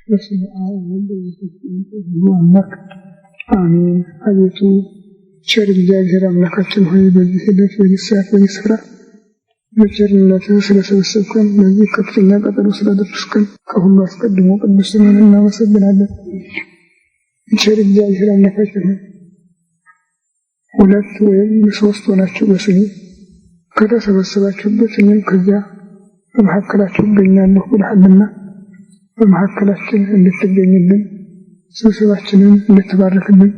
በስመ አብ ወወልድ ወመንፈስ ቅዱስ አምላክ አሜን። አቤቱ ቸር እግዚአብሔር አምላካችን ሆይ በዚህ ዕለት በዚህ ሰዓት በዚህ ስፍራ በቸርነትህ ስለሰበሰብከን ለዚህ ከፍተኛ ቀጠሮ ስላደረስከን ከሁሉ አስቀድሞ ቅዱስ ስምህን እናመሰግናለን። ቸር እግዚአብሔር አምላካችን ሆይ ሁለት ወይም ሶስት ሆናችሁ በስሜ ከተሰበሰባችሁበት እኔም ከዚያ በመካከላችሁ እገኛለሁ ብለሃልና በመካከላችን እንድትገኝልን ስብሰባችንን እንድትባርክልን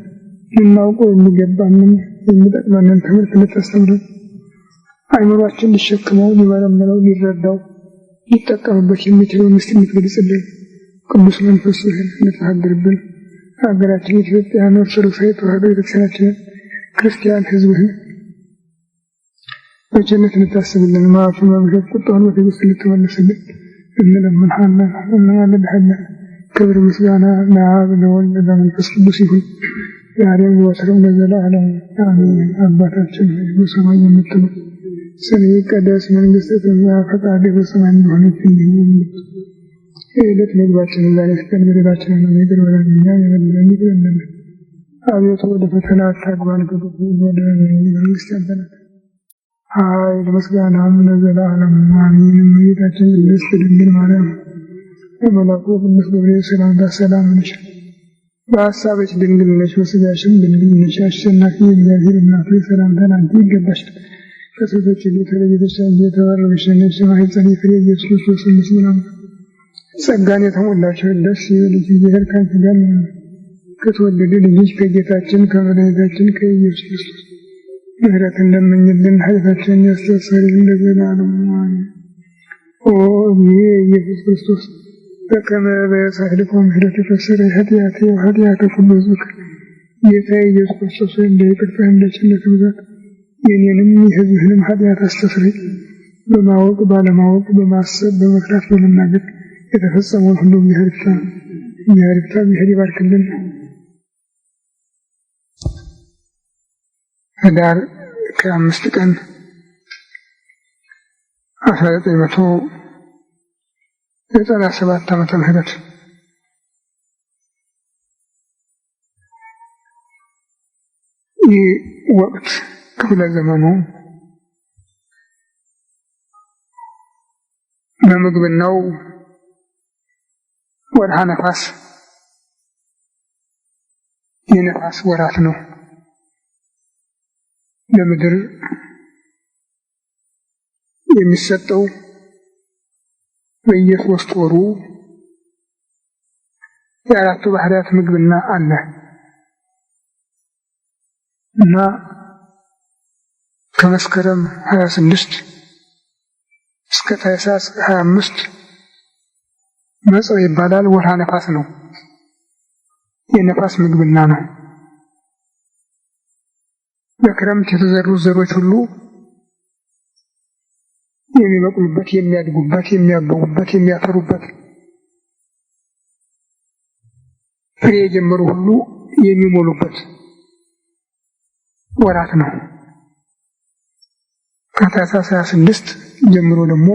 ልናውቀው የሚገባንን የሚጠቅመንን ትምህርት እንድታስተምረን አእምሯችን ሊሸክመው ሊመረምረው ሊረዳው ሊጠቀምበት የሚችለውን ምስጢር እንድትገልጽልን ቅዱስ መንፈስህን እንድታድርብን ሀገራችን ኢትዮጵያን ኦርቶዶክሳዊ ተዋሕዶ ቤተክርስቲያናችንን ክርስቲያን ሕዝብህን በቸርነት እንድታስብልን መዓቱን በምሕረት ቁጣውን በትዕግስት እንድትመልስልን እንለምንሃለን። ክብር ምስጋና ለአብ ለወልድ ለመንፈስ ቅዱስ ይሁን ዛሬም ዘወትርም ለዘላለሙ አሜን። አባታችን ሆይ በሰማይ የምትኖር ስምህ ይቀደስ፣ መንግሥትህ ትምጣ፣ ፈቃድህ በሰማይ እንደሆነች እንዲሁም የዕለት ምግባችንን ዛሬ ስጠን፣ በደላችንን ይቅር በለን እኛም የበደሉንን ይቅር እንደምንል። አቤቱ ወደ ፈተና አታግባን፣ ከክፉ አድነን፣ መንግሥት ያንተ ናት፣ ኃይል ምስጋናም ለዘላለሙ አሜን። እመቤታችን ቅድስት ድንግል ማርያም በመልአኩ ቅዱስ ገብርኤል ሰላምታ ሰላም እንልሻለን። በሐሳብሽ ድንግል ነሽ፣ በሥጋሽም ድንግል ነሽ። አሸናፊ የእግዚአብሔር እናት ሆይ ሰላምታ ላንቺ ይገባሻል። ከሴቶች ሁሉ ተለይተሽ አንቺ የተባረክሽ ነሽ፣ የማኅፀንሽ ፍሬ ኢየሱስ ክርስቶስ ይመስገን። ጸጋን የተሞላሽ ደስ ይበልሽ፣ እግዚአብሔር ከአንቺ ጋር ነው። ከተወደደ ልጅሽ ከጌታችን ከመድኃኒታችን ከኢየሱስ ክርስቶስ ምሕረትን ለምኝልን፣ ኃጢአታችንን ያስተሰርይልን ለዘላለሙ አሜን። ኦ ኢየሱስ ክርስቶስ በከመ በሳህልከ ምሕረትከ ትሰረይ ኃጢአቴ ወኃጢአተ ኩሉ ሕዝብከ። ጌታዬ ኢየሱስ ክርስቶስ እንደ ይቅርታህ እንደ ቸርነትህ ብዛት የእኔንም የሕዝብህንም ኃጢአት አስተስረይ። በማወቅ ባለማወቅ በማሰብ በመፍራት በመናገር የተፈጸመውን ሁሉ እግዚአብሔር ይባርክልን። ህዳር ከ5 ቀን 1997 ዓመተ ምህረት ይህ ወቅት ክፍለ ዘመኑ በምግብናው ወርሃ ነፋስ የነፋስ ወራት ነው። ለምድር የሚሰጠው በየሶስት ወሩ የአራቱ ባህሪያት ምግብና አለ እና ከመስከረም 26 እስከ ታኅሳስ 25 መጸው ይባላል። ወርሃ ነፋስ ነው። የነፋስ ምግብና ነው። በክረምት የተዘሩ ዘሮች ሁሉ የሚበቅሉበት፣ የሚያድጉበት፣ የሚያበቡበት፣ የሚያፈሩበት፣ ፍሬ የጀመሩ ሁሉ የሚሞሉበት ወራት ነው። ከታኅሳስ 26 ጀምሮ ደግሞ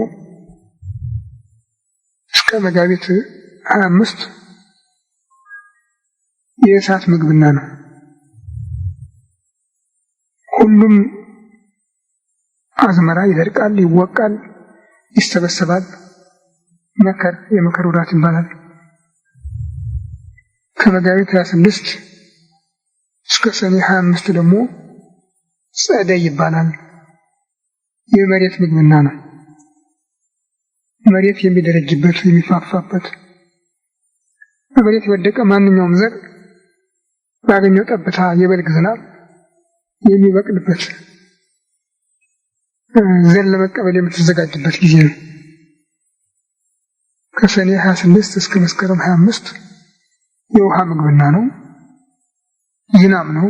እስከ መጋቢት 25 የእሳት ምግብና ነው። ሁሉም አዝመራ ይደርቃል፣ ይወቃል፣ ይሰበሰባል። የመከር ወራት ይባላል። ከመጋቢት 26 እስከ ሰኔ 25 ደግሞ ጸደይ ይባላል። የመሬት ምግብና ነው። መሬት የሚደረጅበት የሚፋፋበት፣ በመሬት የወደቀ ማንኛውም ዘር ባገኘው ጠብታ የበልግ ዝናብ የሚበቅልበት፣ ዘር ለመቀበል የምትዘጋጅበት ጊዜ ነው። ከሰኔ 26 እስከ መስከረም 25 የውሃ ምግብና ነው። ዝናብ ነው።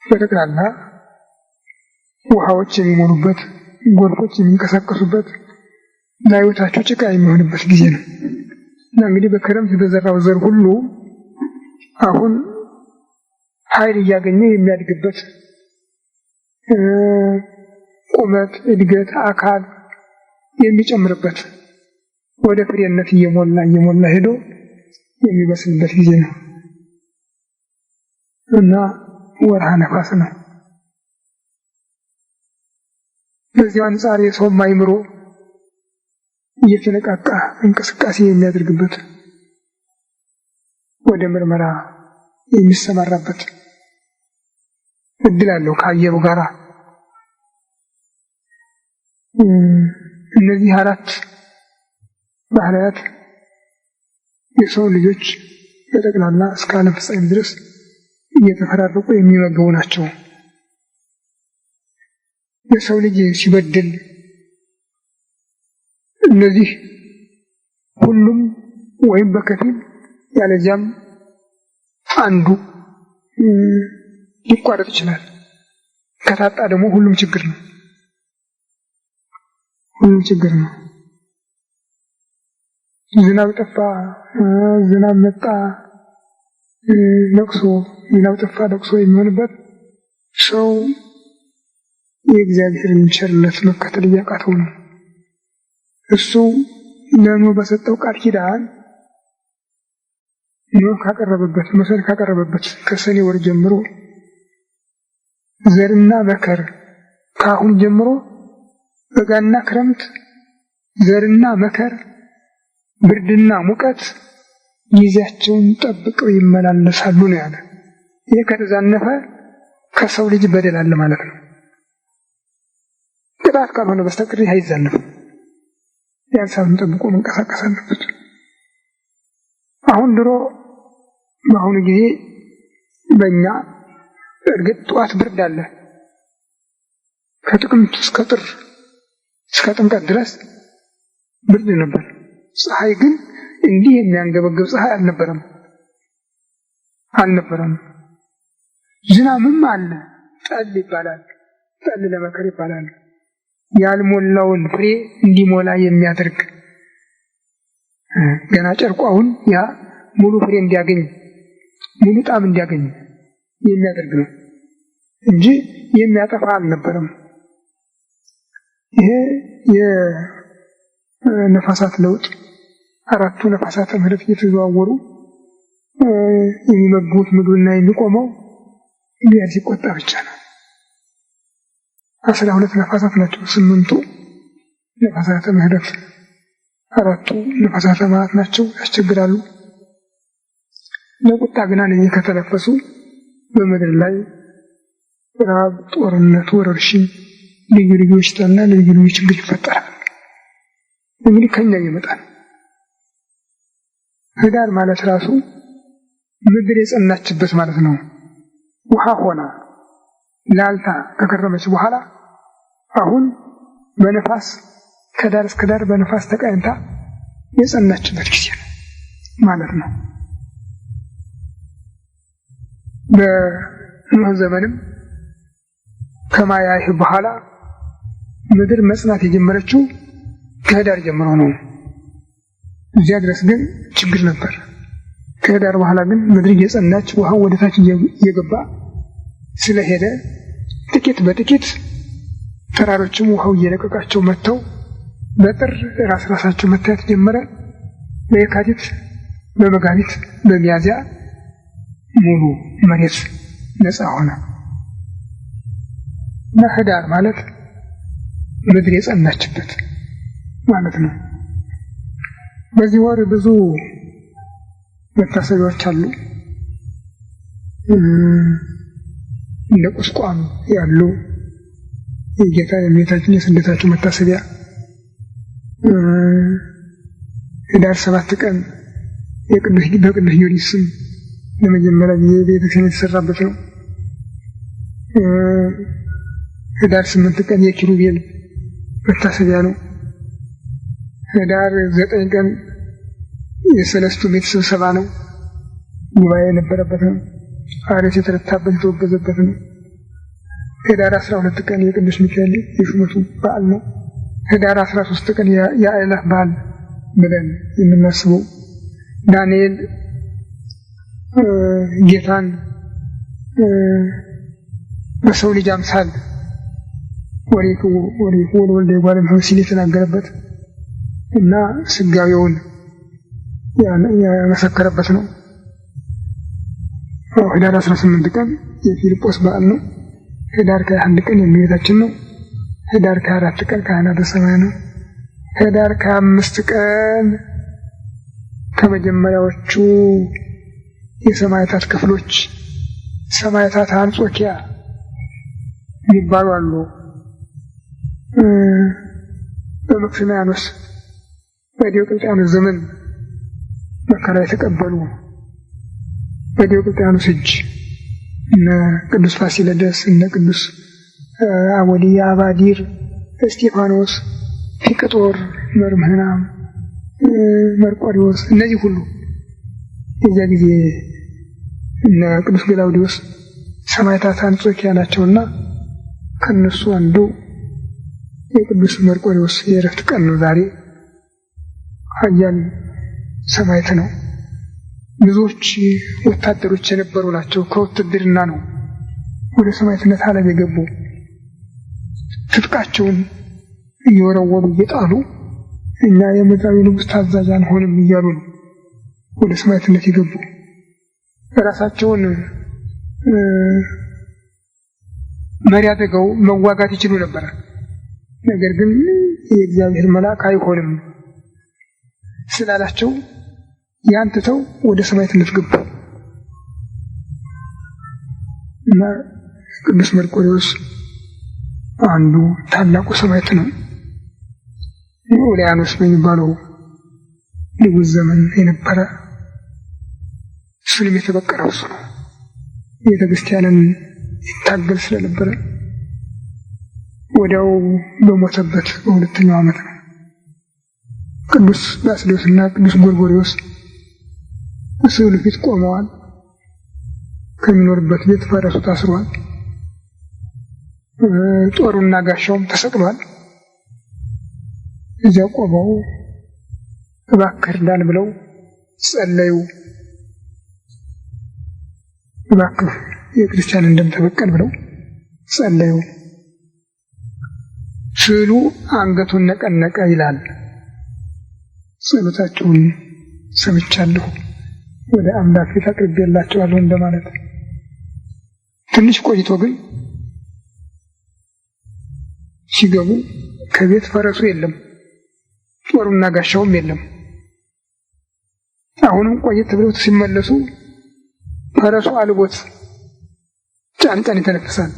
በጠቅላላ ውሃዎች የሚሞሉበት፣ ጎርፎች የሚንቀሳቀሱበት፣ ላዩታቸው ጭቃ የሚሆንበት ጊዜ ነው እና እንግዲህ በክረምት የተዘራው ዘር ሁሉ አሁን ኃይል እያገኘ የሚያድግበት ቁመት፣ እድገት፣ አካል የሚጨምርበት ወደ ፍሬነት እየሞላ ሄዶ የሚበስልበት ጊዜ ነው እና ወርሃ ነፋስ ነው። በዚህ አንጻር የሰው አይምሮ እየተነቃቃ እንቅስቃሴ የሚያደርግበት ወደ ምርመራ የሚሰማራበት እድል አለው ከአየሩ ጋራ። እነዚህ አራት ባህሪያት የሰው ልጆች በጠቅላላ እስከ ዓለም ፍጻሜ ድረስ እየተፈራረቁ የሚመገቡ ናቸው። የሰው ልጅ ሲበድል እነዚህ ሁሉም ወይም በከፊል ያለዚያም አንዱ ሊቋረጥ ይችላል። ከታጣ ደግሞ ሁሉም ችግር ነው። ዝናብ ጠፋ፣ ዝናብ መጣ፣ ለቅሶ፣ ዝናብ ጠፋ ለቅሶ የሚሆንበት ሰው የእግዚአብሔርን ቸርነት መከተል እያቃተው ነው። እሱ ለኖህ በሰጠው ቃል ኪዳን ኖህ ካቀረበበት ከሰኔ ወር ጀምሮ ዘርና መከር ከአሁን ጀምሮ በጋና ክረምት ዘርና መከር ብርድና ሙቀት ጊዜያቸውን ጠብቀው ይመላለሳሉ ነው ያለ። ይህ ከተዛነፈ ከሰው ልጅ በደል አለ ማለት ነው። ቅጣት ካልሆነ በስተቀር አይዛነፍም። ያንሳውን ጠብቆ መንቀሳቀስ አለበት። አሁን ድሮ በአሁኑ ጊዜ በእኛ እርግጥ ጠዋት ብርድ አለ። ከጥቅምት እስከ ጥር እስከ ጥምቀት ድረስ ብርድ ነበር። ፀሐይ ግን እንዲህ የሚያንገበግብ ፀሐይ አልነበረም። ዝናብም አለ። ጠል ይባላል። ጠል ለመከር ይባላል። ያልሞላውን ፍሬ እንዲሞላ የሚያደርግ ገና ጨርቋውን ያ ሙሉ ፍሬ እንዲያገኝ ሙሉ ጣዕም እንዲያገኝ የሚያደርግ ነው እንጂ የሚያጠፋ አልነበረም። ይሄ የነፋሳት ለውጥ አራቱ ነፋሳት ምህረት እየተዘዋወሩ የሚመግቡት ምግብና የሚቆመው እግዚአብሔር ሲቆጣ ብቻ ነው። 12 ነፋሳት ናቸው። 8ቱ ነፋሳት ምህረት፣ 4ቱ ነፋሳት መዓት ናቸው፣ ያስቸግራሉ። ለቁጣ ግን እነዚህ ከተነፈሱ በምድር ላይ ረሃብ፣ ጦርነት፣ ወረርሽኝ፣ ልዩ ልዩ በሽታና ልዩ ልዩ ችግር ይፈጠራል። እንግዲህ ከኛ ይመጣል። ህዳር ማለት ራሱ ምድር የጸናችበት ማለት ነው። ውሃ ሆና ላልታ ከከረመች በኋላ አሁን በነፋስ ከዳር እስከ ዳር በነፋስ ተቃኝታ የጸናችበት ጊዜ ነው ማለት ነው። በኖህ ዘመንም ከማያይህ በኋላ ምድር መጽናት የጀመረችው ከህዳር ጀምሮ ነው። እዚያ ድረስ ግን ችግር ነበር። ከህዳር በኋላ ግን ምድር እየጸናች ውሃው ወደታች እየገባ ስለሄደ ጥቂት በጥቂት ተራሮችም ውሃው እየለቀቃቸው መጥተው በጥር ራሳቸው መታየት ጀመረ። በየካቲት፣ በመጋቢት፣ በሚያዝያ ሙሉ መሬት ነፃ ሆነ እና ህዳር ማለት ምድር የጸናችበት ማለት ነው። በዚህ ወር ብዙ መታሰቢያዎች አሉ። እንደ ቁስቋም ያሉ የጌታ የእመቤታችን የስደታቸው መታሰቢያ፣ ህዳር 7 ቀን በቅዱስ ጊዮርጊስ ስም ለመጀመሪያ ጊዜ ቤተክርስቲያን የተሰራበት ነው። ህዳር 8 ቀን የኪሩቤል መታሰቢያ ነው። ህዳር 9 ቀን የሰለስቱ ምዕት ስብሰባ ነው። ጉባኤ የነበረበት ነው። አርዮስ የተረታበት የተወገዘበት ነው። ህዳር 12 ቀን የቅዱስ ሚካኤል የሹመቱ በዓል ነው። ህዳር 13 ቀን የአእላፍ በዓል ብለን የምናስበው ዳንኤል ጌታን በሰው ልጅ አምሳል ወሬቱ ወልወልደ ጓለም ሲል የተናገረበት እና ስጋዊውን ያመሰከረበት ነው። ህዳር 18 ቀን የፊልጶስ በዓል ነው። ህዳር 21 ቀን የእመቤታችን ነው። ህዳር 24 ቀን ካህናተ ሰማይ ነው። ህዳር 5 ቀን ከመጀመሪያዎቹ የሰማዕታት ክፍሎች ሰማዕታት አንጾኪያ የሚባሉ አሉ። በመክሲሚያኖስ በዲዮቅልጥያኖስ ዘመን መከራ የተቀበሉ በዲዮቅልጥያኖስ እጅ እነ ቅዱስ ፋሲለደስ፣ እነ ቅዱስ አወልያ አባዲር፣ እስጢፋኖስ፣ ፊቅጦር፣ መርምህናም፣ መርቆሪዎስ እነዚህ ሁሉ የዚያ ጊዜ እነ ቅዱስ ገላውዲዮስ ሰማዕታት አንጾኪያ ናቸውና ከነሱ አንዱ የቅዱስ መርቆሪዎስ የዕረፍት ቀን ነው ዛሬ። ኃያል ሰማዕት ነው። ብዙዎች ወታደሮች የነበሩ ናቸው። ከውትድርና ነው ወደ ሰማዕትነት ዓለም የገቡ። ትጥቃቸውን እየወረወሩ እየጣሉ እኛ የምድራዊ ንጉሥ ታዛዥ አንሆንም እያሉ ነው ወደ ሰማዕትነት የገቡ። ራሳቸውን መሪ አድርገው መዋጋት ይችሉ ነበር። ነገር ግን የእግዚአብሔር መልአክ አይሆንም ስላላቸው ያን ትተው ወደ ሰማዕትነት ገቡ እና ቅዱስ መርቆሪዎስ አንዱ ታላቁ ሰማዕት ነው። ኡልያኖስ በሚባለው ንጉሥ ዘመን የነበረ እሱንም የተበቀለው እሱ ነው። ቤተ ክርስቲያንን ይታገል ስለነበረ ወዲያው በሞተበት በሁለተኛው ዓመት ነው። ቅዱስ ባስልዮስና ቅዱስ ጎርጎርዮስ በስዕሉ ፊት ቆመዋል። ከሚኖርበት ቤት ፈረሱ ታስሯል። ጦሩና ጋሻውም ተሰቅሏል። እዚያ ቆመው እባክህ እርዳን ብለው ጸለዩ። እባክህ የክርስቲያን እንደምተበቀል ብለው ጸለዩ። ስዕሉ አንገቱን ነቀነቀ ይላል። ጸሎታቸውን ሰምቻለሁ፣ ወደ አምላክ ፊት አቅርቤላቸዋለሁ እንደማለት። ትንሽ ቆይቶ ግን ሲገቡ ከቤት ፈረሱ የለም፣ ጦሩና ጋሻውም የለም። አሁንም ቆየት ብለው ሲመለሱ ፈረሱ አልቦት ጫን ጫን ይተነፍሳል።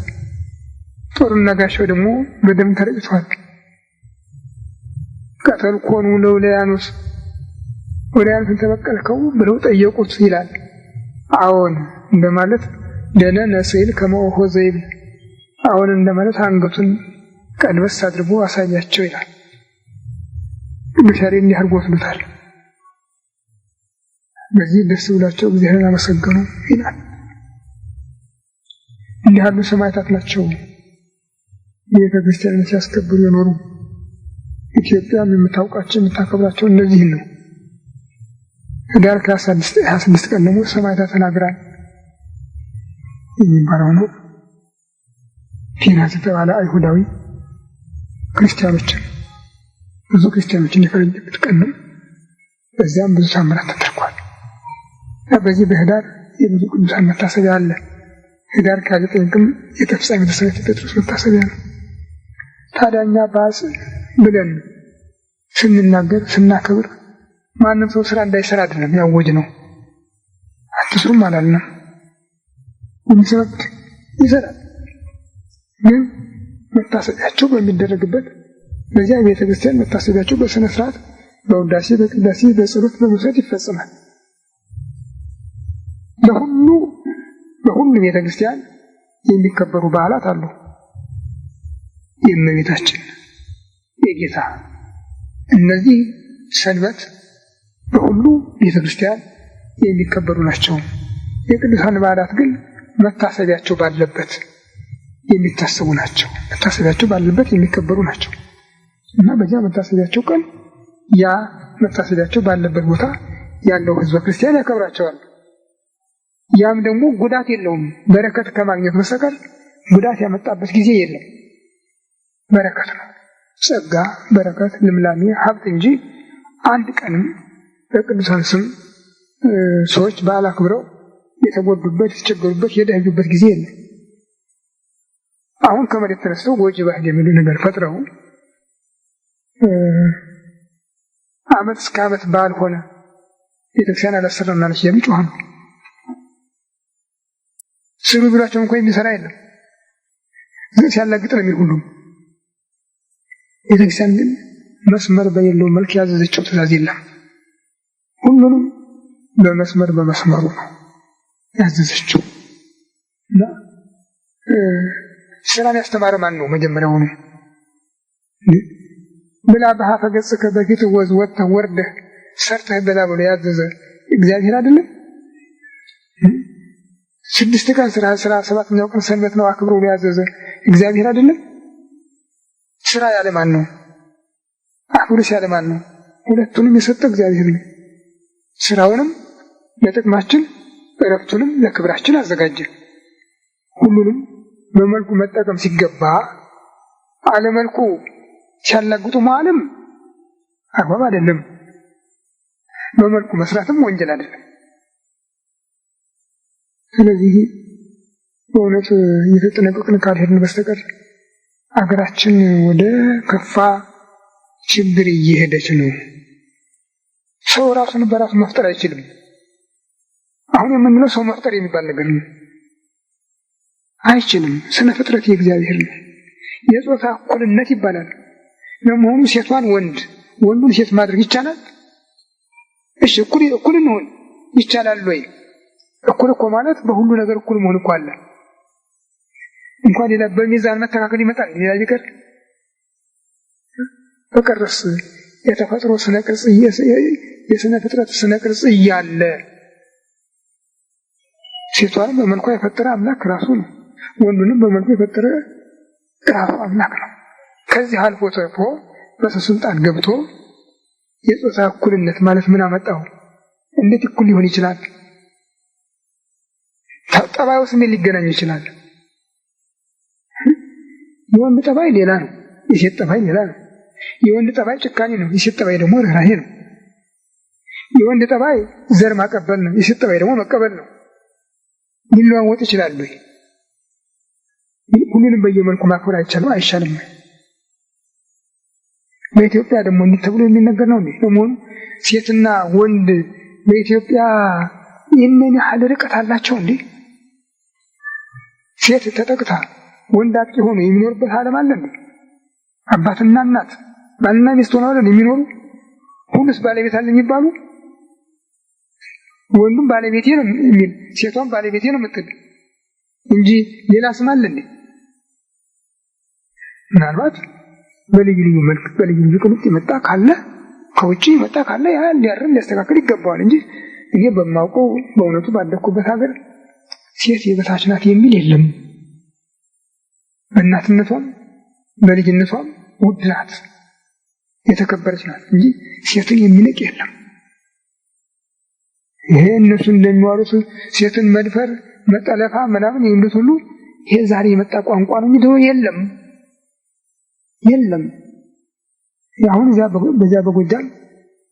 ጦሩና ጋሻው ደግሞ በደም ተረጭቷል። ቀተል ኮኑ ለኡልያኖስ፣ ኡልያኖስን ተበቀልከው ብለው ጠየቁት ይላል። አዎን እንደማለት ደነነ ስዕል ከመኦሆ ዘይብል፣ አዎን እንደማለት አንገቱን ቀልበስ አድርጎ አሳያቸው ይላል። ቅዱስ ያሬድ እንዲህ አድርጎ ወስዶታል። በዚህ ደስ ብሏቸው እግዚአብሔርን አመሰገኑ ይላል። እንዲህ ያሉ ሰማዕታት ናቸው ቤተ ክርስቲያንን ሲያስከብሩ የኖሩ። ኢትዮጵያም የምታውቃቸው የምታከብራቸው እነዚህን ነው። ህዳር 26 ቀን ደግሞ ሰማዕታት ተናግራል የሚባለው ነው። ፊናስ የተባለ አይሁዳዊ ክርስቲያኖችን ብዙ ክርስቲያኖችን የፈረጀበት ቀን ነው። በዚያም ብዙ ታምራት ተደርጓል። በዚህ በህዳር የብዙ ቅዱሳን መታሰቢያ አለ። ህዳር 29 ቀን የተፍጻሜተ ሰማዕት ጴጥሮስ መታሰቢያ ነው። ታዲያኛ ባስ ብለን ስንናገር ስናከብር ማንም ሰው ስራ እንዳይሰራ አይደለም ያወጅ ነው። አትስሩም አላልንም። የሚሰሩት ይሰራል። ግን መታሰቢያቸው በሚደረግበት በዚያ ቤተ ክርስቲያን መታሰቢያቸው በስነ ስርዓት በውዳሴ በቅዳሴ በጸሎት በመውሰድ ይፈጸማል። በሁሉ ቤተ ክርስቲያን የሚከበሩ በዓላት አሉ። የእመቤታችን የጌታ እነዚህ ሰንበት በሁሉ ቤተ ክርስቲያን የሚከበሩ ናቸው። የቅዱሳን በዓላት ግን መታሰቢያቸው ባለበት የሚታሰቡ ናቸው። መታሰቢያቸው ባለበት የሚከበሩ ናቸው እና በዚያ መታሰቢያቸው ቀን ያ መታሰቢያቸው ባለበት ቦታ ያለው ሕዝበ ክርስቲያን ያከብራቸዋል። ያም ደግሞ ጉዳት የለውም። በረከት ከማግኘት በስተቀር ጉዳት ያመጣበት ጊዜ የለም። በረከት ነው። ጸጋ፣ በረከት፣ ልምላሜ፣ ሀብት እንጂ አንድ ቀንም በቅዱሳን ስም ሰዎች በዓል አክብረው የተጎዱበት የተቸገሩበት የደህዩበት ጊዜ የለም። አሁን ከመሬት ተነስተው ጎጂ ባህል የሚሉ ነገር ፈጥረው ዓመት እስከ ዓመት በዓል ሆነ ቤተክርስቲያን አላሰራምናለች የሚጮህ ነው። ስሩ ቢሏቸው እንኳን የሚሰራ የለም። ሲያላግጥ ነው የሚል ሁሉም። ቤተክርስቲያን ግን መስመር በሌለው መልክ ያዘዘችው ትእዛዝ የለም። ሁሉንም በመስመር በመስመሩ ነው ያዘዘችው። እና ስራን ያስተማረ ማን ነው? መጀመሪያውኑ ብላ በሀፈ ገጽከ በፊት ወዝ ወጥተህ ወርደህ ሰርተህ ብላ ብሎ ያዘዘ እግዚአብሔር አይደለም? 6 ቀን ስራ 7ኛው ቀን ሰንበት ነው አክብሮ ብሎ ያዘዘ እግዚአብሔር አይደለም? ስራ ያለ ማን ነው? አክብሮስ ያለ ማን ነው? ሁለቱንም የሰጠ እግዚአብሔር ነው። ስራውንም ለጥቅማችን እረፍቱንም ለክብራችን አዘጋጀ። ሁሉንም በመልኩ መጠቀም ሲገባ አለመልኩ ሲያላግጡ ማለም አግባብ አይደለም። በመልኩ መስራትም ወንጀል አይደለም። ስለዚህ በእውነት እየተጠነቀቅን ካልሄድን በስተቀር አገራችን ወደ ከፋ ችግር እየሄደች ነው። ሰው ራሱን በራሱ መፍጠር አይችልም። አሁን የምንለው ሰው መፍጠር የሚባል ነገር ነው አይችልም። ስነ ፍጥረት የእግዚአብሔር ነው። የጾታ እኩልነት ይባላል። ለመሆኑ ሴቷን ወንድ ወንዱን ሴት ማድረግ ይቻላል? እሺ እኩል እንሆን ይቻላል ወይ? እኩል እኮ ማለት በሁሉ ነገር እኩል መሆን እኮ አለ። እንኳን ሌላ በሚዛን መተካከል ይመጣል። ሌላ ቢቀር በቀረስ የተፈጥሮ ስነ ቅርጽ የስነ ፍጥረት ስነ ቅርጽ እያለ ሴቷንም በመልኳ የፈጠረ አምላክ ራሱ ነው። ወንዱንም በመልኩ የፈጠረ ራሱ አምላክ ነው። ከዚህ አልፎ ተርፎ በስልጣን ገብቶ የጾታ እኩልነት ማለት ምን አመጣው? እንዴት እኩል ሊሆን ይችላል? ጠባዩስ ምን ሊገናኝ ይችላል? የወንድ ጠባይ ሌላ ነው፣ የሴት ጠባይ ሌላ ነው። የወንድ ጠባይ ጭካኔ ነው፣ የሴት ጠባይ ደግሞ ርህራሄ ነው። የወንድ ጠባይ ዘር ማቀበል ነው፣ የሴት ጠባይ ደግሞ መቀበል ነው። ሊለዋወጥ ይችላል ወይ? ሁሉንም በየመልኩ ማክበር አይቻልም። በኢትዮጵያ ደግሞ እንዲህ ተብሎ የሚነገር ነው እንዴ? ለመሆኑ ሴትና ወንድ በኢትዮጵያ ይህንን ያህል ርቀት አላቸው እንዴ? ሴት ተጠቅታ ወንድ አጥቂ ሆኖ የሚኖርበት ዓለም አለ እንዴ? አባትና እናት ባልና ሚስት ሆነው አይደል የሚኖሩ? ሁሉስ ባለቤት አለ የሚባሉ? ወንዱም ባለቤቴ ነው የሚል ሴቷም ባለቤቴ ነው የምትል እንጂ ሌላ ስም አለ እንዴ? ምናልባት በልዩ ልዩ መልክ በልዩ ልዩ ቅርጽ የመጣ ካለ ከውጭ የመጣ ካለ ያ ሊያርም ሊያስተካክል ይገባዋል እንጂ እኔ በማውቀው በእውነቱ ባደኩበት ሀገር ሴት የበታች ናት የሚል የለም። በእናትነቷም በልጅነቷም ውድ ናት፣ የተከበረች ናት እንጂ ሴትን የሚንቅ የለም። ይሄ እነሱ እንደሚዋሩት ሴትን መድፈር መጠለፋ ምናምን የሚሉት ሁሉ ይሄ ዛሬ የመጣ ቋንቋ ነው እንጂ የለም። አሁን በዚያ በጎጃም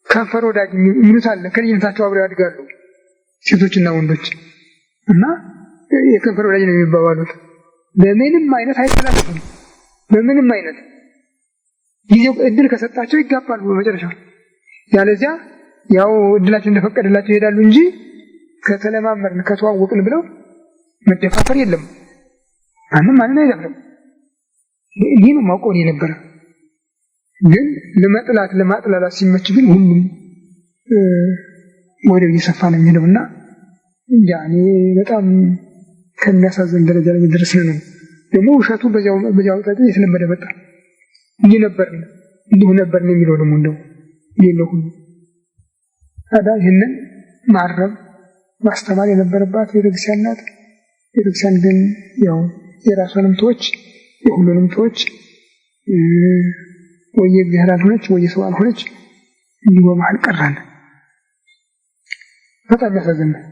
ከንፈር ወዳጅ የሚሉት አለ። ከልጅነታቸው አብረው ያድጋሉ ሴቶችና ወንዶች እና የከንፈር ወዳጅ ነው የሚባባሉት። በምንም አይነት አይተላለፉም። በምንም አይነት ጊዜው እድል ከሰጣቸው ይጋባሉ በመጨረሻ። ያለዚያ ያው እድላቸው እንደፈቀደላቸው ይሄዳሉ እንጂ ከተለማመርን ከተዋወቅን ብለው መደፋፈር የለም። ማንም አይደለም። ይሄ ነው ማውቀው የነበረ። ግን ለማጥላላት ሲመች ግን ሁሉም ወደ እየሰፋ ነው የሚሄደውና ያኔ በጣም ከሚያሳዝን ደረጃ ላይ ደረስን ነው። ደግሞ ውሸቱ በዚያው ጠጥ የተለመደ መጣ። እንዲሁ ነበር ነው የሚለው ደግሞ እንደው ይሄው ሁሉ ታዲያ ይህንን ማረም ማስተማር የነበረባት ቤተክርስቲያን ናት። ቤተክርስቲያን ግን ያው የራሷንም ተወች የሁሉንም ተወች። ወይ የእግዚአብሔር አልሆነች ወይ የሰው አልሆነች። እንዲሁ በመሀል ቀረን። በጣም ያሳዝናል።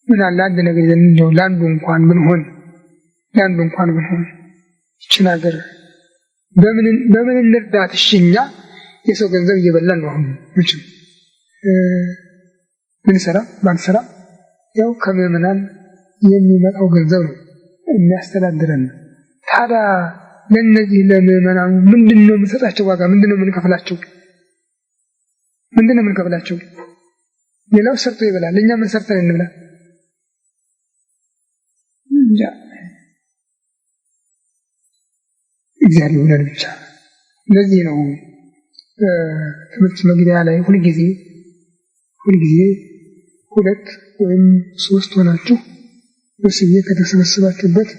ምን አለ አንድ ነገር ይዘን እንደው ለአንዱ እንኳን ብንሆን ይችን ሀገር በምን እንርዳት? እሺ እኛ የሰው ገንዘብ እየበላን ነው። አሁን ምንም ብንሰራ ባንሰራ ያው ከምዕመናን የሚመጣው ገንዘብ ነው የሚያስተዳድረን። ታዲያ ለነዚህ ለምዕመናኑ ምንድነው የምንሰጣቸው ዋጋ? ምንድነው የምንከፍላቸው? ምንድነው የምንከፍላቸው? ሌላው ሰርቶ ይበላል፣ እኛ ምን ሰርተን እንብላ? እንጃ። እግዚአብሔር ይሁነን ብቻ። ለዚህ ነው ትምህርት መግቢያ ላይ ሁልጊዜ ሁለት ወይም ሶስት ሆናችሁ በስሜ ከተሰበሰባችሁበት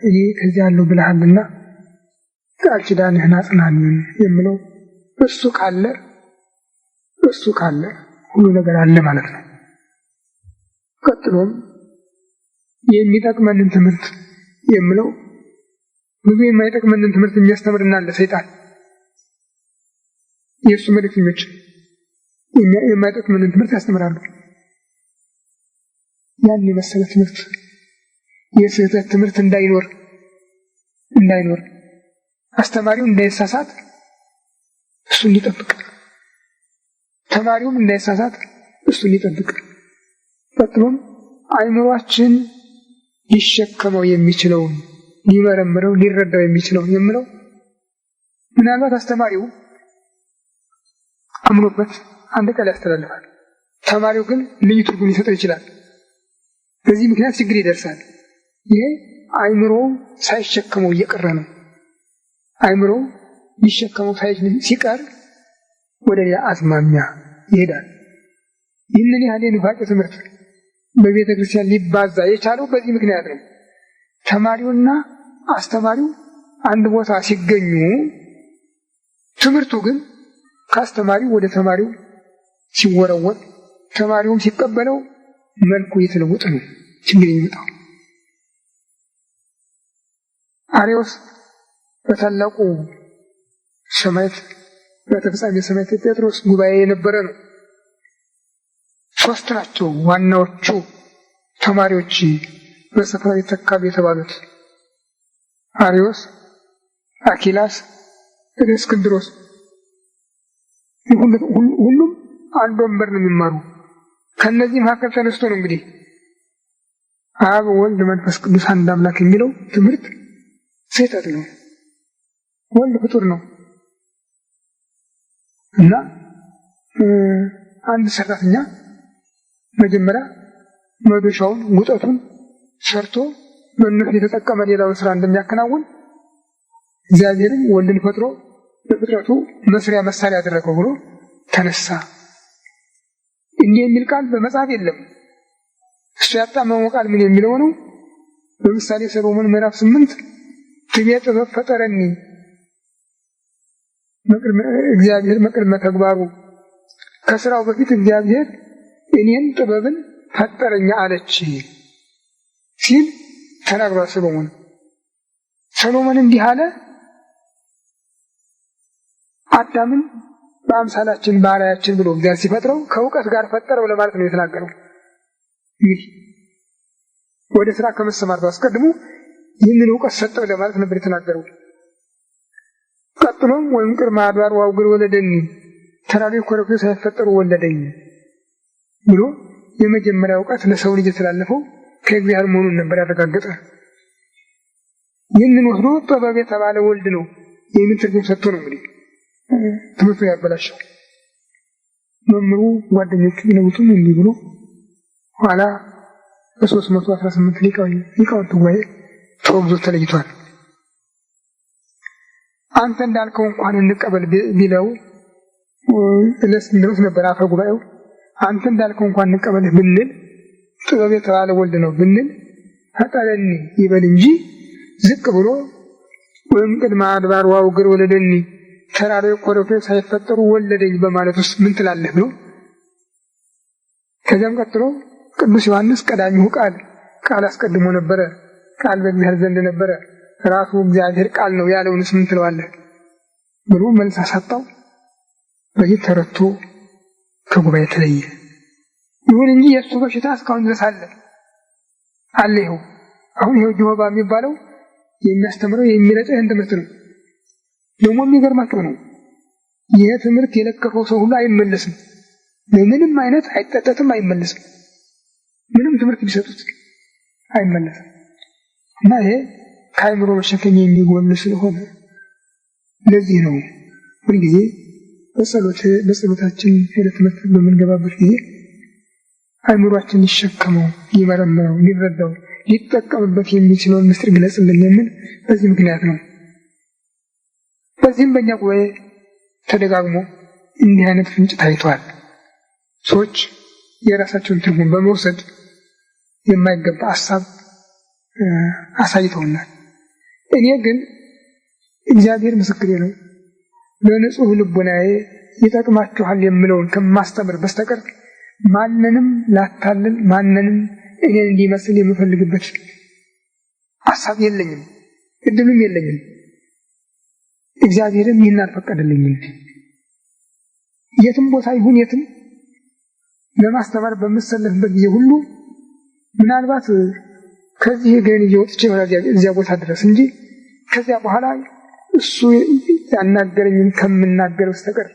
እኔ ከዚህ ያለው ብለሃልና ቃል ኪዳንህን አጽናልን የምለው። እሱ ካለ ሁሉ ነገር አለ ማለት ነው። ቀጥሎም የሚጠቅመንን ትምህርት የምለው ብዙ የማይጠቅመንን ትምህርት የሚያስተምርና አለ ሰይጣን። የእሱ መልእክተኞች የማይጠቅመንን ትምህርት ያስተምራሉ። ያን የመሰለ ትምህርት የስህተት ትምህርት እንዳይኖር አስተማሪው እንዳይሳሳት እሱን ሊጠብቅ፣ ተማሪውም እንዳይሳሳት እሱን ሊጠብቅ፣ ቀጥሎም አእምሯችን ሊሸከመው የሚችለውን ሊመረምረው ሊረዳው የሚችለውን የምለው ምናልባት አስተማሪው አምኖበት አንድ ቃል ያስተላልፋል፣ ተማሪው ግን ልዩ ትርጉም ሊሰጠው ይችላል። በዚህ ምክንያት ችግር ይደርሳል። ይሄ አእምሮ ሳይሸከመው እየቀረ ነው። አእምሮ ሊሸከመው ሲቀር ወደ ሌላ አዝማሚያ ይሄዳል። ይህንን ያህል የኑፋቄ ትምህርት በቤተ ክርስቲያን ሊባዛ የቻለው በዚህ ምክንያት ነው። ተማሪውና አስተማሪው አንድ ቦታ ሲገኙ ትምህርቱ ግን ከአስተማሪው ወደ ተማሪው ሲወረወር ተማሪውም ሲቀበለው መልኩ የተለወጠ ነው ችግር የሚመጣው። አርዮስ በታላቁ ሰማዕት በተፈጻሚ ሰማዕት ጴጥሮስ ጉባኤ የነበረ ነው። ሶስት ናቸው ዋናዎቹ ተማሪዎች በስፍራው ተካቢ የተባሉት አርዮስ፣ አኪላስ፣ እስክንድሮስ። ሁሉም አንድ ወንበር ነው የሚማሩ። ከነዚህ መካከል ተነስቶ ነው እንግዲህ አብ ወልድ መንፈስ ቅዱስ አንድ አምላክ የሚለው ትምህርት ስህተት ነው፣ ወልድ ፍጡር ነው እና አንድ ሰራተኛ መጀመሪያ መዶሻውን ጉጠቱን ሰርቶ በእነሱ የተጠቀመ ሌላውን ስራ እንደሚያከናውን እግዚአብሔርን ወልድን ፈጥሮ ለፍጥረቱ መስሪያ መሳሪያ ያደረገው ብሎ ተነሳ። እንዲህ የሚል ቃል በመጽሐፍ የለም። እሱ ያጣመመው ቃል ምን የሚለው ነው? በምሳሌ ሰሎሞን ምዕራፍ 8 ትቤ ጥበብ ፈጠረኒ እግዚአብሔር መቅድመ ተግባሩ፣ ከስራው በፊት እግዚአብሔር እኔን ጥበብን ፈጠረኛ አለች ሲል ተናግሯል ሰሎሞን። ሰሎሞን እንዲህ አለ፣ አዳምን በአምሳላችን በአርአያችን ብሎ እግዚአብሔር ሲፈጥረው ከእውቀት ጋር ፈጠረው ለማለት ነው የተናገረው። ይህ ወደ ስራ ከመሰማርቱ አስቀድሞ ይህንን እውቀት ሰጠው ለማለት ነበር የተናገረው። ቀጥሎም ወይም ቅድመ አድባር ወአውግር ወለደኒ፣ ተራሮች ኮረብቶች ሳይፈጠሩ ወለደኝ ብሎ የመጀመሪያ እውቀት ለሰው ልጅ የተላለፈው ከእግዚአብሔር መሆኑን ነበር ያረጋገጠ። ይህንን ወስዶ ጥበብ የተባለ ወልድ ነው የሚል ትርጉም ሰጥቶ ነው እንግዲህ ትምህርቱ ያበላሸው። መምህሩ ጓደኞቹ ቢነግሩትም እንዲህ ብሎ ኋላ በ318 ሊቃውንት ጉባኤ ተወግዞ ተለይቷል። አንተ እንዳልከው እንኳን እንቀበል ቢለው ለእስክንድሮስ ነበር አፈ ጉባኤው። አንተ እንዳልከው እንኳን እንቀበል ብንል ጥበብ የተባለ ወልድ ነው ብንል ፈጠረኒ ይበል እንጂ ዝቅ ብሎ ወይም ቅድመ አድባር ወአውግር ወለደኒ ተራሮች ኮረብቶች ሳይፈጠሩ ወለደኝ በማለት ውስጥ ምን ትላለህ ብሎ ከዚያም ቀጥሎ ቅዱስ ዮሐንስ ቀዳሚው ቃል አስቀድሞ ነበረ፣ ቃል በእግዚአብሔር ዘንድ ነበረ፣ ራሱ እግዚአብሔር ቃል ነው ያለውንስ ምን ትለዋለህ ብሎ መልስ አሳጣው። በዚህ ተረቶ ከጉባኤ ተለየ። ይሁን እንጂ የእሱ በሽታ እስካሁን ድረስ አለ። ይኸው አሁን ጆሆባ የሚባለው የሚያስተምረው የሚረጨው ይህን ትምህርት ነው። ደግሞ የሚገርማቸው ነው ይሄ ትምህርት የለቀቀው ሰው ሁሉ አይመለስም። ምንም አይነት አይጠጠትም፣ አይመለስም። ምንም ትምህርት ቢሰጡት አይመለስም። እና ይሄ ከአእምሮ መሸፈኛ የሚጎል ስለሆነ ለዚህ ነው ሁልጊዜ በጸሎታችን ወደ ትምህርት በምንገባበት ጊዜ አእምሯችን ሊሸከመው፣ ሊመረምረው፣ ሊረዳው፣ ሊጠቀምበት የሚችለውን ምስጢር ግለጽልን የምን በዚህ ምክንያት ነው። በዚህም በእኛ ጉባኤ ተደጋግሞ እንዲህ አይነት ፍንጭ ታይቷል። ሰዎች የራሳቸውን ትርጉም በመውሰድ የማይገባ ሀሳብ አሳይተውናል። እኔ ግን እግዚአብሔር ምስክሬ ነው፣ በንጹህ ልቦናዬ ይጠቅማችኋል የምለውን ከማስተምር በስተቀር ማንንም ላታልል፣ ማንንም እኔን እንዲመስል የምፈልግበት ሀሳብ የለኝም፣ እድሉም የለኝም። እግዚአብሔርም ይህን አልፈቀደልኝም። የትም ቦታ ይሁን የትም ለማስተማር በምሰለፍበት ጊዜ ሁሉ ምናልባት ከዚህ ገን እየወጥቼ እዚያ ቦታ ድረስ እንጂ ከዚያ በኋላ እሱ ያናገረኝን ከምናገር በስተቀር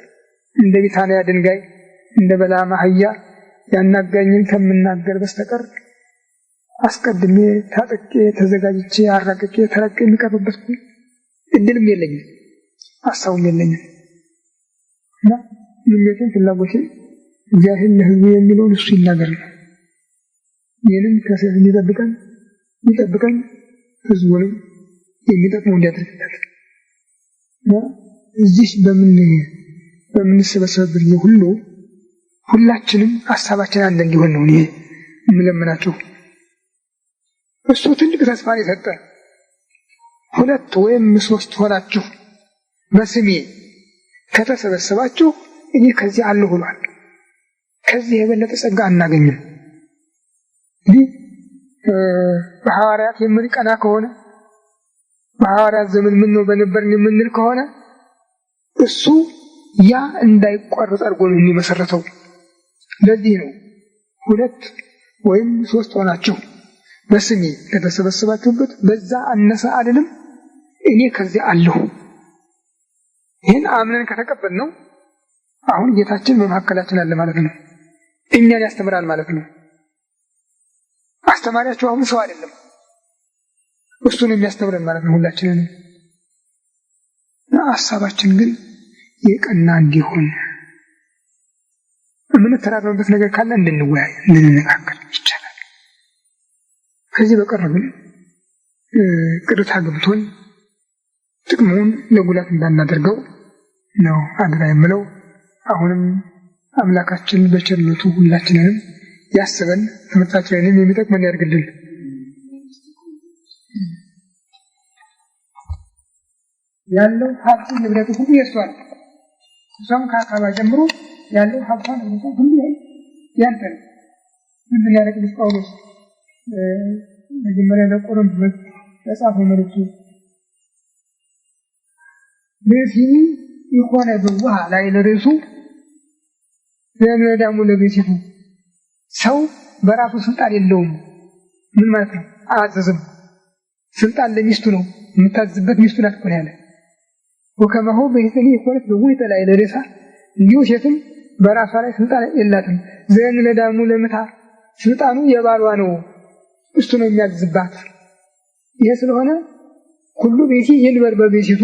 እንደ ቢታንያ ድንጋይ እንደ በለዓም አህያ ያናገረኝን ከምናገር በስተቀር አስቀድሜ ታጥቄ ተዘጋጅቼ አራቅቄ ተረቄ የሚቀርብበት እድልም የለኝም፣ ሀሳቡም የለኝም። እና ምኞቴን ፍላጎቴን እግዚአብሔር ለሕዝቡ የሚለውን እሱ ይናገር ነው። ይህንም ከሰይፍ የሚጠብቀን ሕዝቡንም የሚጠቅመው እንዲያደርግታል። እና እዚህ በምንሰበሰብበት ጊዜ ሁሉ ሁላችንም ሀሳባችን አንድ እንዲሆን ነው እኔ የምለምናችሁ። እሱ ትልቅ ተስፋን የሰጠ 2 ወይም 3 ሆናችሁ በስሜ ከተሰበሰባችሁ እኔ ከዚህ አለሁ ብሏል። ከዚህ የበለጠ ጸጋ አናገኝም። እንግዲህ በሐዋርያት የምንቀና ከሆነ በሐዋርያት ዘመን ምን ነው በነበርን የምንል ከሆነ እሱ ያ እንዳይቋረጥ አድርጎ ነው የሚመሰረተው። ለዚህ ነው 2 ወይም 3 ሆናችሁ በስሜ ከተሰበሰባችሁበት በዛ አነሰ አይደለም፣ እኔ ከዚህ አለሁ። ይህን አምነን ከተቀበልነው አሁን ጌታችን በመካከላችን አለ ማለት ነው። እኛን ያስተምራል ማለት ነው። አስተማሪያቸው አሁን ሰው አይደለም፣ እሱን የሚያስተምረን ማለት ነው ሁላችንንም። ሀሳባችን ግን የቀና እንዲሆን የምንተራረምበት ነገር ካለ እንድንወያይ እንድንነጋገር ይቻላል። ከዚህ በቀር ግን ቅርታ ገብቶን ጥቅሙን ለጉዳት እንዳናደርገው ነው አደራ የምለው። አሁንም አምላካችን በቸርነቱ ሁላችንንም ያስበን፣ ትምህርታችንንም የሚጠቅመን ያድርግልን። ያለው ሀብቱ ንብረቱ ሁሉ የእሱ ነው። እሷም ከአካባ ጀምሮ ያለው ሀብቷ ንብረቱ ሁሉ ያንተ ነው። ምንድን ያለ ቅዱስ ጳውሎስ መጀመሪያ ለቆሮንቶስ ለጻፈው መልእክቱ ለዚህ ይኮነ በውሃ ላይ ለርሱ ለነዳሙ ለቤቱ ሰው በራሱ ስልጣን የለውም። ምን ማለት ነው? አያዘዝም። ስልጣን ለሚስቱ ነው፣ የምታዝበት ሚስቱ ናት እኮ ያለ ወከማሁ በይተኒ ይኮነት በውይተ ላይ ለሬሳ እንዲሁ ሴትም በራሷ ላይ ስልጣን የላትም። ዘን ለዳሙ ለምታ ስልጣኑ የባሏ ነው፣ እሱ ነው የሚያዝባት። ይሄ ስለሆነ ሁሉ ቤቲ ይልበር በቤቱ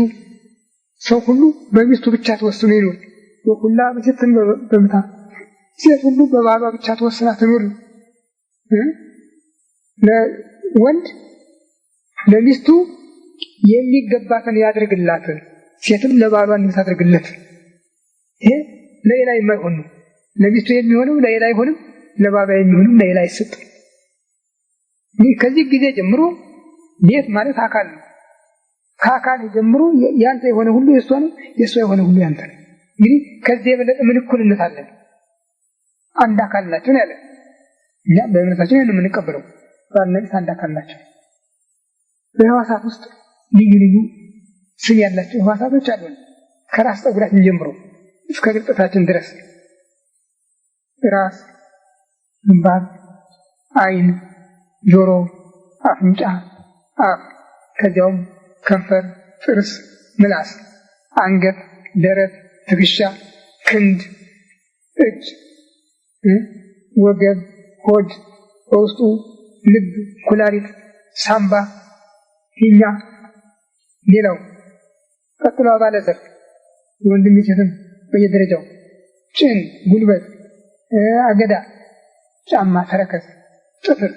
ሰው ሁሉ በሚስቱ ብቻ ተወስኖ ይኖር። ወኩላ በሴትን በምታ ሴት ሁሉ በባሏ ብቻ ተወስና ትኖር። ለወንድ ለሚስቱ የሚገባትን ያድርግላት፣ ሴትም ለባሏ እንድታደርግለት። ይሄ ለሌላ የማይሆን ነው። ለሚስቱ የሚሆነው ለሌላ አይሆንም፣ ለባሏ የሚሆነው ለሌላ አይሰጥም። ከዚህ ጊዜ ጀምሮ ቤት ማለት አካል ነው። ከአካል ጀምሮ ያንተ የሆነ ሁሉ የሷ ነው፣ የሷ የሆነ ሁሉ ያንተ ነው። እንግዲህ ከዚህ የበለጠ ምን እኩልነት አለ? አንድ አካል ናቸው ያለ እኛ በእምነታችን ያን የምንቀበለው ባለንስ አንድ አካል ናቸው። በሕዋሳት ውስጥ ልዩ ልዩ ስም ያላቸው ሕዋሳቶች አሉ። ከራስ ፀጉራችን ጀምሮ እስከ ግልጠታችን ድረስ ራስ፣ ግንባር፣ ዓይን፣ ጆሮ፣ አፍንጫ፣ አፍ፣ ከዚያውም ከንፈር፣ ጥርስ፣ ምላስ፣ አንገት፣ ደረት፣ ትከሻ፣ ክንድ፣ እጅ፣ ወገብ፣ ሆድ፣ በውስጡ ልብ፣ ኩላሊት፣ ሳምባ፣ ፊኛ፣ ሌላው ቀጥሎ አባለዘር የወንድም ሴትም በየደረጃው ጭን፣ ጉልበት፣ አገዳ፣ ጫማ፣ ተረከዝ፣ ጥፍር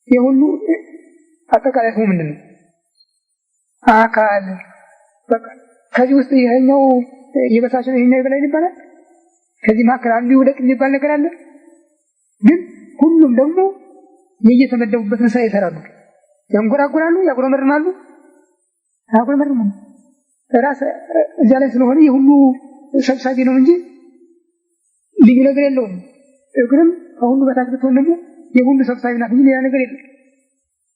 የሁሉ አጠቃላይ ሰው ምንድን ነው? አካል። በቃ ከዚህ ውስጥ ይሄኛው የበታች ነው ይሄኛው የበላይ ይባላል። ከዚህ መካከል አንዱ ይውደቅ የሚባል ነገር አለ። ግን ሁሉም ደግሞ የየተመደቡበትን ስራ ይሰራሉ። ያንጎራጉራሉ፣ ያጉረመርማሉ። ያጉረመርማሉ ራስ እዚያ ላይ ስለሆነ የሁሉ ሰብሳቢ ነው እንጂ ልዩ ነገር የለውም። እግርም ከሁሉ በታች ብትሆን ደግሞ የሁሉ ሰብሳቢ ናት እንጂ ሌላ ነገር የለም።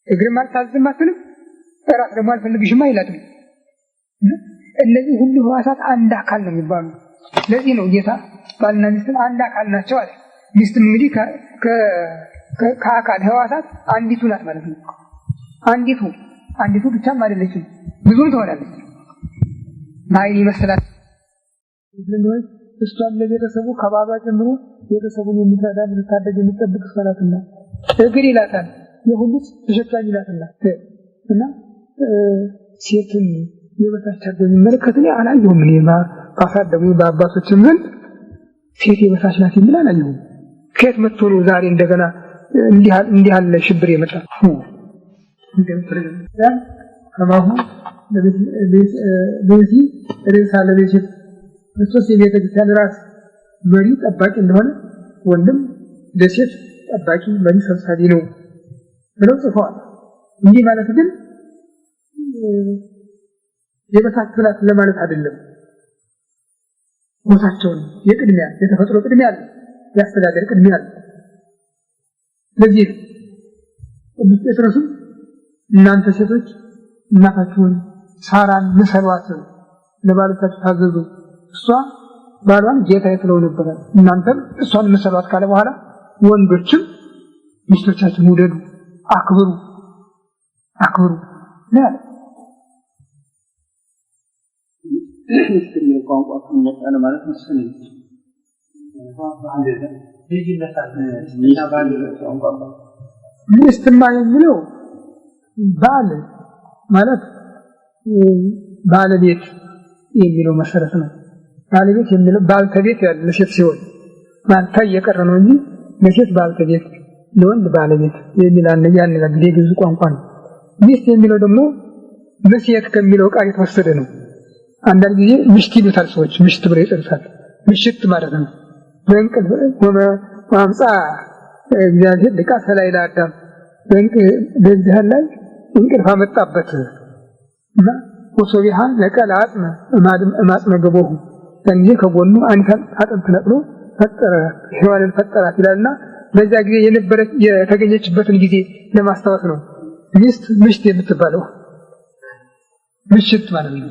እግርም አልታዘዝም አትልም፣ ራስ ደግሞ አልፈልግሽም አይላትም። እነዚህ ሁሉ ህዋሳት አንድ አካል ነው የሚባሉ። ለዚህ ነው ጌታ ባልና ሚስት አንድ አካል ናቸው አለ። ሚስትም እንግዲህ ከአካል ህዋሳት አንዲቱ ናት ማለት ነው። አንዲቱ ብቻም አይደለችም፣ ብዙም ትሆናለች። ማይ ይመስላል ስለዚህ እሷም ለቤተሰቡ ከባባ ጀምሮ ቤተሰቡን የምትረዳ የምታደግ የምትጠብቅ ሰላትና እግር ይላታል። የሁሉስ ተሸካሚ ይላታል። እና ሴትን የበታች አድርጎ የሚመለከት ነው አላየሁም። እኔ ባሳደጉ በአባቶችም ዘንድ ሴት የበታች ናት የሚል አላየሁም። ከየት መጥቶ ነው ዛሬ እንደገና እንዲህ ያለ ሽብር የመጣው? ከማሁ ለዚህ ሬሳ ለቤት ክርስቶስ የቤተ ክርስቲያን ራስ መሪ ጠባቂ እንደሆነ ወንድም ለሴት ጠባቂ መሪ ሰብሳቢ ነው ብለው ጽፈዋል። እንዲህ ማለት ግን የበታች ናት ለማለት አይደለም። ቦታቸውን የቅድሚያ የተፈጥሮ ቅድሚያ አለ፣ ያስተዳደር ቅድሚያ አለ። ለዚህ ቅዱስ ጴጥሮስም እናንተ ሴቶች እናታችሁን ሳራን ምሰሏት፣ ለባሎቻችሁ ታዘዙ፣ እሷ ባሏን ጌታዬ ትለው ነበር፣ እናንተም እሷን ምሰሏት ካለ በኋላ ወንዶችም ሚስቶቻችሁን ውደዱ፣ አክብሩ ነው። እስኪ ቋንቋ ከመጣለ ማለት መሰለኝ ሚስትማ የሚለው ባል ማለት ባለቤት የሚለው መሰረት ነው። ባለቤት የሚለው ባልተቤት ያለ ለሴት ሲሆን ማንታ እየቀረ ነው እንጂ ለሴት ባልተቤት ለወንድ ባለቤት የሚል ያን ነገር የግዕዝ ቋንቋ ነው። ሚስት የሚለው ደግሞ ለሴት ከሚለው ቃል የተወሰደ ነው። አንዳንድ ጊዜ ምሽት ይሉታል ሰዎች፣ ምሽት ብለው ይጠሩታል። ምሽት ማለት ነው። በእንቅልፍ ወማምጻ እግዚአብሔር ለቃሰ ላይ ለአዳም በእንቅልፍ ላይ እንቅልፍ አመጣበት እና ወሶቢሃ ለቀለ አጥመ ማጥመ ገቦሁ እንጂ ከጎኑ አንተ አጥንት ነቅሎ ፈጠረ ሔዋንን ፈጠራት ይላልና በዛ ጊዜ የነበረች የተገኘችበትን ጊዜ ለማስታወስ ነው ሚስት ምሽት የምትባለው። ምሽት ማለት ነው።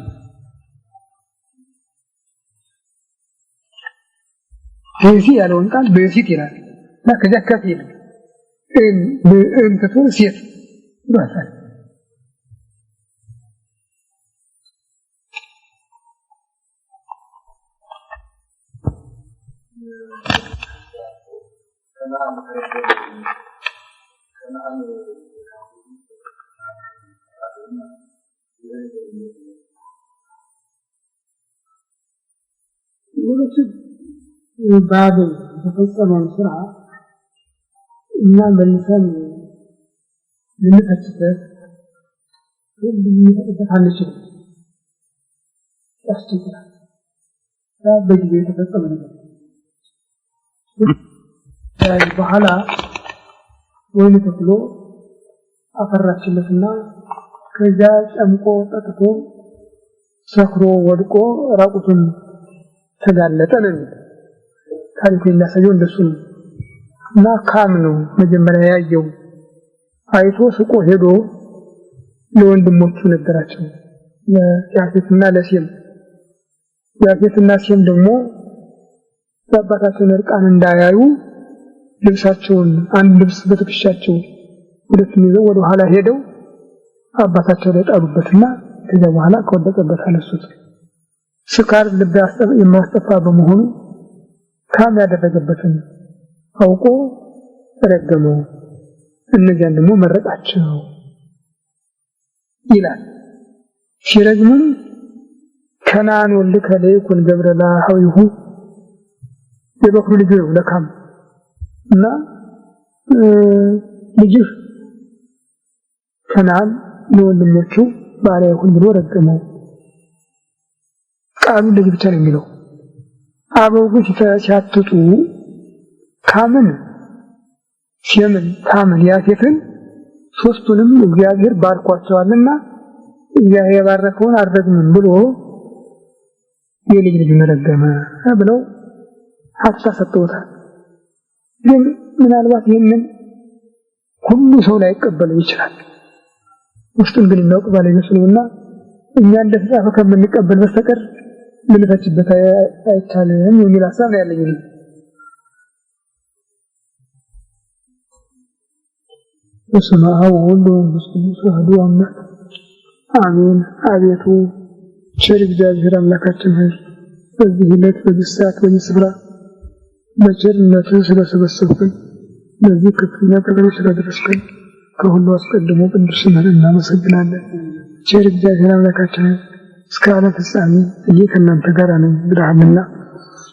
እዚህ ያለውን ቃል በሴት ይላል እና ከዚያ ከፊል እንተቱ ሴት ይባላል። بعد تفصل بسرعة إما باللسان لنفتشته عن الشيء أشتكى فبدي يتفصل منه بحالة وين تقولوا أفرش لسنا كجاش أمكو تتكو سكرو ودكو راقصن تجعلتنا ታሪክ የሚያሳየው እንደሱ ነው እና ካም ነው መጀመሪያ ያየው አይቶ ስቆ ሄዶ ለወንድሞቹ ነገራቸው ለያፌትና ለሴም። ያፌትና ሴም ደግሞ አባታቸውን እርቃን እንዳያዩ ልብሳቸውን አንድ ልብስ በትከሻቸው ሁለቱም ይዘው ወደ ኋላ ሄደው አባታቸው ላይ ጣሉበትና ከዛ በኋላ ከወደቀበት አነሱት። ስካር ልብ የማያስጠፋ በመሆኑ ካም ያደረገበትን አውቆ ረገመው እነዚያን ደግሞ መረጣቸው ይላል። ሲረግሙም ከናን ወልድ ከለይኩን ገብረላ ሐዊሁ የበኩር ልጅ ነው ለካም እና ልጅህ ከናን ለወንድሞቹ ባሪያ ይሁን ብሎ ረገመው። ቃሉ ልጅ ብቻ ነው የሚለው። አበው ግን ሲያትጡ ካምን ሴምን ካምን ያፌትን ሶስቱንም እግዚአብሔር ባርኳቸዋልና እግዚአብሔር የባረከውን አልረግምም ብሎ የልጅ ልጅ ረገመ ብለው ሐሳብ ሰጥተውታል። ግን ምናልባት ይህንን ሁሉ ሰው ላይ ይቀበል ይችላል። ውስጡን ግን የሚያውቅ ባለቤት ስለሆነና እኛ እንደተጻፈ ከምንቀበል በስተቀር ልንፈችበት አይቻልም የሚል ሐሳብ ነው ያለኝ። በስመ አብ ወወልድ ወመንፈስ ቅዱስ አሐዱ አምላክ አሜን። አቤቱ ቸር እግዚአብሔር አምላካችን ሆይ በዚህ ዕለት በዚህ ሰዓት በዚህ ስፍራ በቸርነትህ ስለሰበሰብከን በዚህ ከፍተኛ ቀጠሮ ስለደረስከን ከሁሉ አስቀድሞ ቅዱስ ስምህን እናመሰግናለን። ቸር እግዚአብሔር አምላካችን እስከ ዓለም ፍጻሜ ከእናንተ ጋር ነኝ ብለሃልና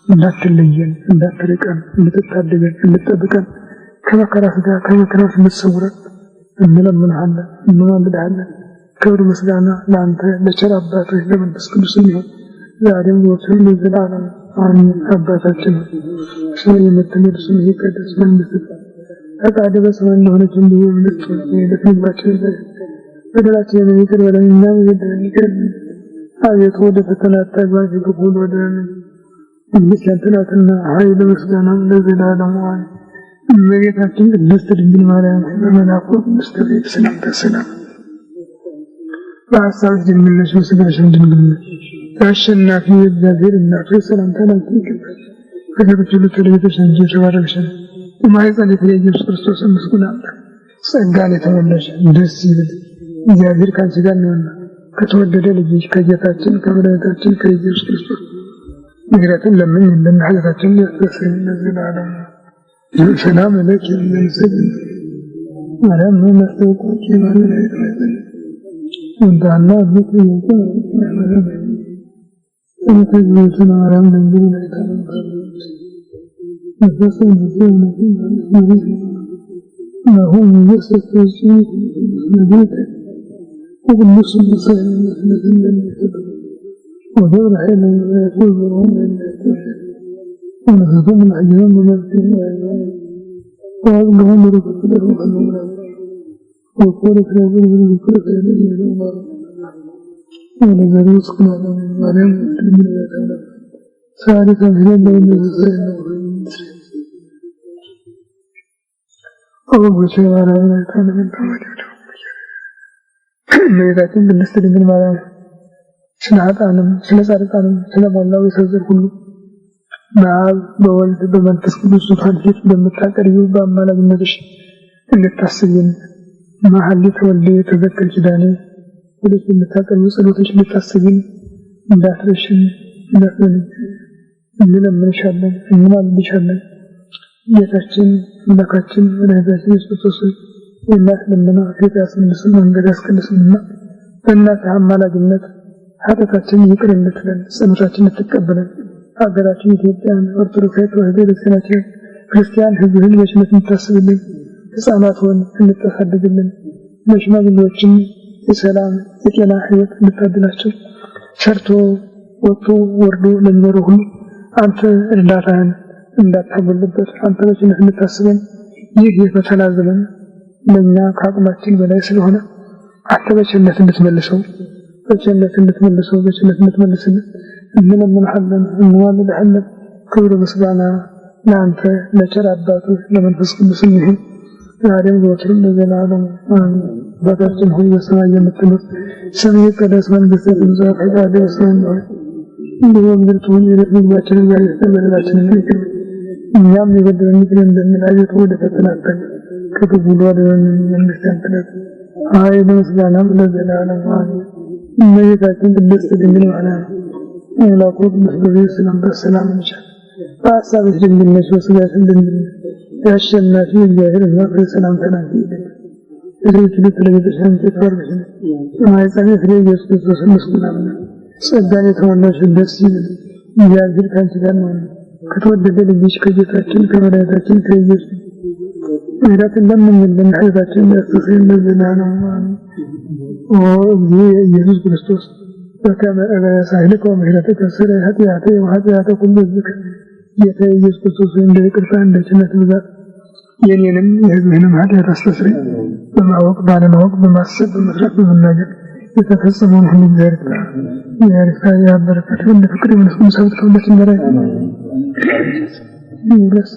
እንዳትለየን፣ እንዳትርቀን፣ እንድትታደገን፣ እንድትጠብቀን ከመከራ ሥጋ ከመከራ እንድትሰውረን እንለምንሃለን፣ እንማልድሃለን። ክብር ምስጋና ለአንተ ለቸር አባትህ ለመንፈስ ቅዱስ ይሁን ዛሬም ዘወትርም ለዘላለም አሜን። አባታችን ስምህ የምትኖር ስምህ ይቀደስ፣ መንግሥትህ ፈቃድህ በሰማይ እንደሆነች እንዲሁ በምድር ትሁን። የዕለት ምግባችንን በደላችንን ይቅር በለን እኛም የበደሉንን ይቅር እንደምንል። አቤቱ ወደ ፈተና አታግባን ከክፉ ሁሉ አድነን። መንግሥት ያንተ ናትና ኃይል ምስጋናም ለዘላለሙ አሜን። እመቤታችን ቅድስት ድንግል ማርያም በመልአኩ ቅዱስ ገብርኤል ሰላምታ ሰላም በሐሳብሽ ድንግል ነሽ፣ በሥጋሽም ድንግል ነሽ። የአሸናፊ የእግዚአብሔር እናቱ ሰላምታ ላንቺ ይገባል። ከሴቶች ሁሉ ተለይተሽ አንቺ የተባረክሽ ነሽ፣ የማኅፀንሽ ፍሬ ኢየሱስ ክርስቶስ ምስጉን አምላክ ጸጋን የተሞላሽ ደስ ይበልሽ፣ እግዚአብሔር ከአንቺ ጋር ነውና ከተወደደ ልጅሽ ከጌታችን ከመድኃኒታችን ከኢየሱስ ክርስቶስ ምሕረትን ለምኝልን ኃጢአታችንን ያስተሰርይልን ለዘላለሙ። ሰላም ለኪ ለይሰጥ ማርያም መስተውቆች የማለላይት ላይ እንታና ቤት ይሁን ማለት ነው። እንተግሩትን ማርያም ድንግል ናይታን ነፍስን ይዘን ነሁም ይሰሰስ ነቢት ወብንሱ ሰይነት ለሚተዱ ወደብረ ኃይል ወዘሮም ونفذهم الأيام ومالكين وأغلهم ورفت له خلونا وقولت له ورفت له خلونا ونزل رزقنا لهم مريم من الأيام ثالثا من الليل نزلنا أول شيء على الله تعالى من تواجده ميزاتين بالنسبة من مريم سنعت عنهم سنسارت عنهم سنبع الله ويسوزر كله በአብ በወልድ በመንፈስ ቅዱስ ዙፋን ፊት በምታቀርቢው በአማላጅነትሽ እንድታስቢን መሐሌተ ወልድ ተዘከር ኪዳኔ ወደሽ የምታቀርቢው ጸሎትሽ እንድታስቢን እንዳትረሽን እንለምንሻለን፣ እንማልድሻለን። ጌታችን አምላካችን መድኃኒታችን ኢየሱስ ክርስቶስ የእናት ልመና ፊት ያስመልስን መንገድ ያስቀድስንና በእናትህ አማላጅነት ኃጢአታችንን ይቅር እንድትለን ጸሎታችንን እንድትቀበለን ሀገራችን ኢትዮጵያን ኦርቶዶክስ ተዋሕዶ ቤተክርስቲያን ክርስቲያን ሕዝብን በቸርነት እንድታስብልን፣ ሕፃናትን እንድታሳድግልን፣ ለሽማግሌዎችም የሰላም የጤና ሕይወት እንድታድላቸው፣ ሰርቶ ወጥቶ ወርዶ ለሚኖረው ሁሉ አንተ እርዳታህን እንዳታጎልበት አንተ በቸርነት እንድታስበን። ይህ የፈተና ዘመን ለእኛ ከአቅማችን በላይ ስለሆነ አንተ በቸርነት እንድትመልሰው እንድትመልስልን እንለምንሃለን፣ እንማልድሃለን። ክብር ምስጋና ለአንተ ለቸር አባትህ ለመንፈስ ቅዱስ ይሁን ዛሬም ዘወትርም ለዘላለሙ አሜን። አባታችን ሆይ በሰማይ የምትኖር ስምህ ይቀደስ፣ መንግሥትህ ትምጣ፣ ፈቃድህ በሰማይ እንደሆነች እንዲሁ በምድር ትሁን። የዕለት ምግባችንን ዛሬ ስጠን፣ በደላችንን ይቅር በለን እኛም የበደሉንን ይቅር እንደምንል። አቤቱ ወደ ፈተና አታግባን ከክፉ ሁሉ አድነን። መንግሥት ያንተ ናት፣ ኃይል ምስጋናም ለዘላለሙ አሜን። እመቤታችን ቅድስት ድንግል ማርያም አምላኩ ቅዱስ ሰላም በሰላም ይቻል በሀሳብሽ ድንግል ነሽ በሥጋሽም ድንግል ነሽ የአሸናፊ እግዚአብሔር እናት ሰላም ተናግሪ እግሮች ለተለየተሽ አንቺ የተባረክሽ ነሽ የማኅፀንሽ ፍሬ ኢየሱስ ክርስቶስ ምስጉን ነው። ጸጋን የተሞላሽ ደስ ይበልሽ እግዚአብሔር ከአንቺ ጋር ነው ከተወደደ ልጅሽ ከጌታችን ከመድኃኒታችን ከኢየሱስ ምሕረትን ለምኝልን ኃጢአታችንን ያስተሰርይልን ለዘላለሙ አሜን። ኦ እግዚእ ኢየሱስ ክርስቶስ በከመ እበሳይልከ ወምሕረትከ ስረይ ኃጢአተየ ወኃጢአተ ኩሉ ሕዝብከ ጌታ ኢየሱስ ክርስቶስ እንደ ይቅርታ እንደ ቸርነት ብዛት የኔንም የሕዝብህንም ኃጢአት አስተስርይ። በማወቅ ባለማወቅ በማሰብ በመስራት በመናገር የተፈጸመውን ሁሉ እግዚአብሔር ያበረከተ እንደ ፍቅር የመንፈስ ቅዱስ ሰብስቦ እንደተመራ ይድረስ።